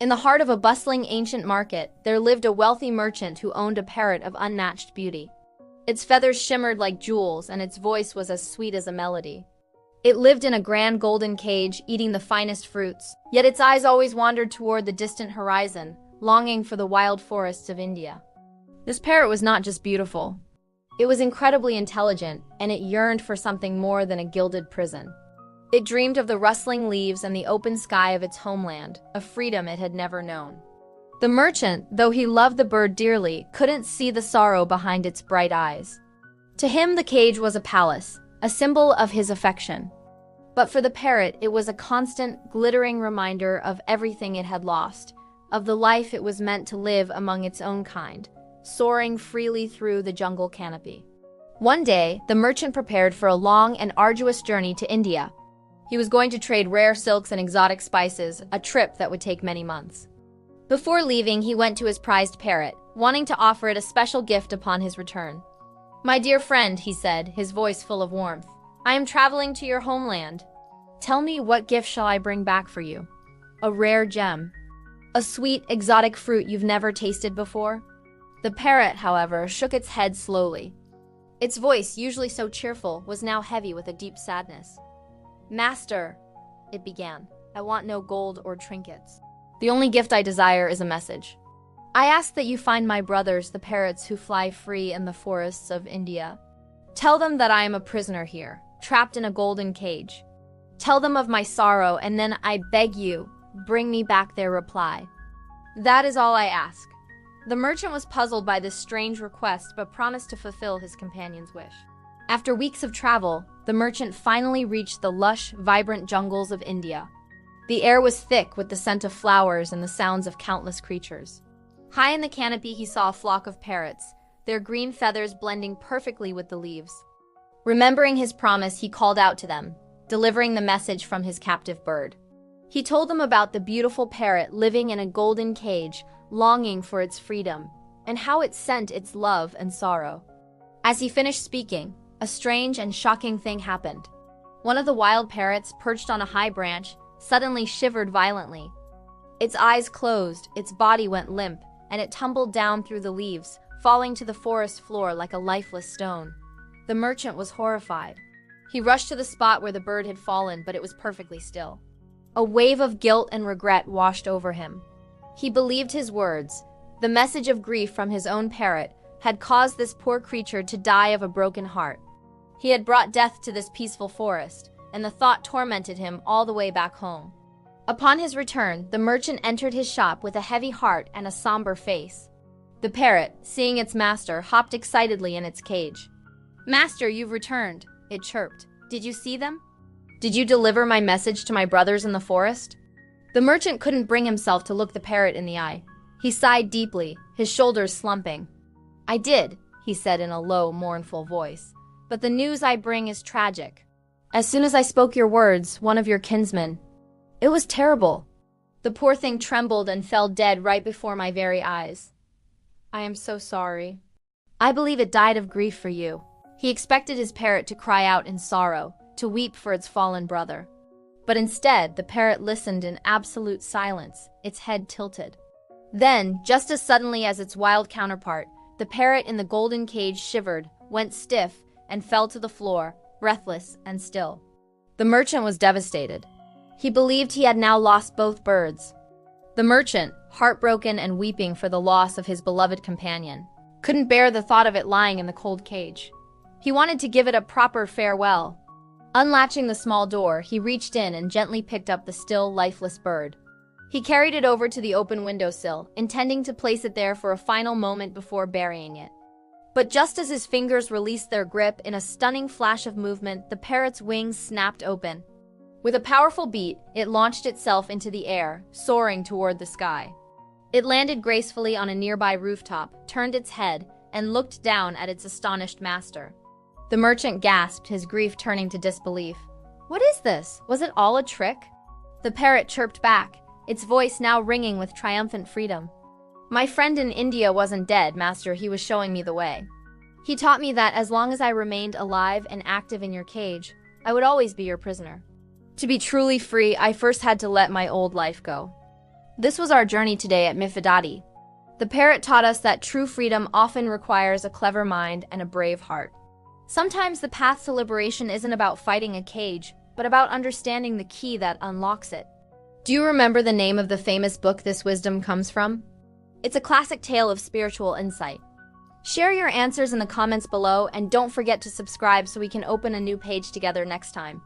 In the heart of a bustling ancient market, there lived a wealthy merchant who owned a parrot of unmatched beauty. Its feathers shimmered like jewels, and its voice was as sweet as a melody. It lived in a grand golden cage, eating the finest fruits, yet its eyes always wandered toward the distant horizon, longing for the wild forests of India. This parrot was not just beautiful. It was incredibly intelligent, and it yearned for something more than a gilded prison. It dreamed of the rustling leaves and the open sky of its homeland, a freedom it had never known. The merchant, though he loved the bird dearly, couldn't see the sorrow behind its bright eyes. To him, the cage was a palace, a symbol of his affection. But for the parrot, it was a constant, glittering reminder of everything it had lost, of the life it was meant to live among its own kind, soaring freely through the jungle canopy. One day, the merchant prepared for a long and arduous journey to India. He was going to trade rare silks and exotic spices, a trip that would take many months. Before leaving, he went to his prized parrot, wanting to offer it a special gift upon his return. "My dear friend," he said, his voice full of warmth, "I am traveling to your homeland. Tell me, what gift shall I bring back for you? A rare gem? A sweet, exotic fruit you've never tasted before?" The parrot, however, shook its head slowly. Its voice, usually so cheerful, was now heavy with a deep sadness. "Master," it began, "I want no gold or trinkets. The only gift I desire is a message. I ask that you find my brothers, the parrots who fly free in the forests of India. Tell them that I am a prisoner here, trapped in a golden cage. Tell them of my sorrow, and then I beg you, bring me back their reply. That is all I ask." The merchant was puzzled by this strange request, but promised to fulfill his companion's wish. After weeks of travel, the merchant finally reached the lush, vibrant jungles of India. The air was thick with the scent of flowers and the sounds of countless creatures. High in the canopy, he saw a flock of parrots, their green feathers blending perfectly with the leaves. Remembering his promise, he called out to them, delivering the message from his captive bird. He told them about the beautiful parrot living in a golden cage, longing for its freedom, and how it sent its love and sorrow. As he finished speaking, a strange and shocking thing happened. One of the wild parrots, perched on a high branch, suddenly shivered violently. Its eyes closed, its body went limp, and it tumbled down through the leaves, falling to the forest floor like a lifeless stone. The merchant was horrified. He rushed to the spot where the bird had fallen, but it was perfectly still. A wave of guilt and regret washed over him. He believed his words. The message of grief from his own parrot had caused this poor creature to die of a broken heart. He had brought death to this peaceful forest, and the thought tormented him all the way back home. Upon his return, the merchant entered his shop with a heavy heart and a somber face. The parrot, seeing its master, hopped excitedly in its cage. "Master, you've returned," it chirped. "Did you see them? Did you deliver my message to my brothers in the forest?" The merchant couldn't bring himself to look the parrot in the eye. He sighed deeply, his shoulders slumping. "I did," he said in a low, mournful voice, "but the news I bring is tragic. As soon as I spoke your words, one of your kinsmen... It was terrible. The poor thing trembled and fell dead right before my very eyes. I am so sorry. I believe it died of grief for you." He expected his parrot to cry out in sorrow, to weep for its fallen brother. But instead, the parrot listened in absolute silence, its head tilted. Then, just as suddenly as its wild counterpart, the parrot in the golden cage shivered, went stiff, and fell to the floor, breathless and still. The merchant was devastated. He believed he had now lost both birds. The merchant, heartbroken and weeping for the loss of his beloved companion, couldn't bear the thought of it lying in the cold cage. He wanted to give it a proper farewell. Unlatching the small door, he reached in and gently picked up the still, lifeless bird. He carried it over to the open windowsill, intending to place it there for a final moment before burying it. But just as his fingers released their grip, in a stunning flash of movement, the parrot's wings snapped open. With a powerful beat, it launched itself into the air, soaring toward the sky. It landed gracefully on a nearby rooftop, turned its head, and looked down at its astonished master. The merchant gasped, his grief turning to disbelief. "What is this? Was it all a trick?" The parrot chirped back, its voice now ringing with triumphant freedom. "My friend in India wasn't dead, master, he was showing me the way. He taught me that as long as I remained alive and active in your cage, I would always be your prisoner. To be truly free, I first had to let my old life go." This was our journey today at Mihfadati. The parrot taught us that true freedom often requires a clever mind and a brave heart. Sometimes the path to liberation isn't about fighting a cage, but about understanding the key that unlocks it. Do you remember the name of the famous book this wisdom comes from? It's a classic tale of spiritual insight. Share your answers in the comments below and don't forget to subscribe so we can open a new page together next time.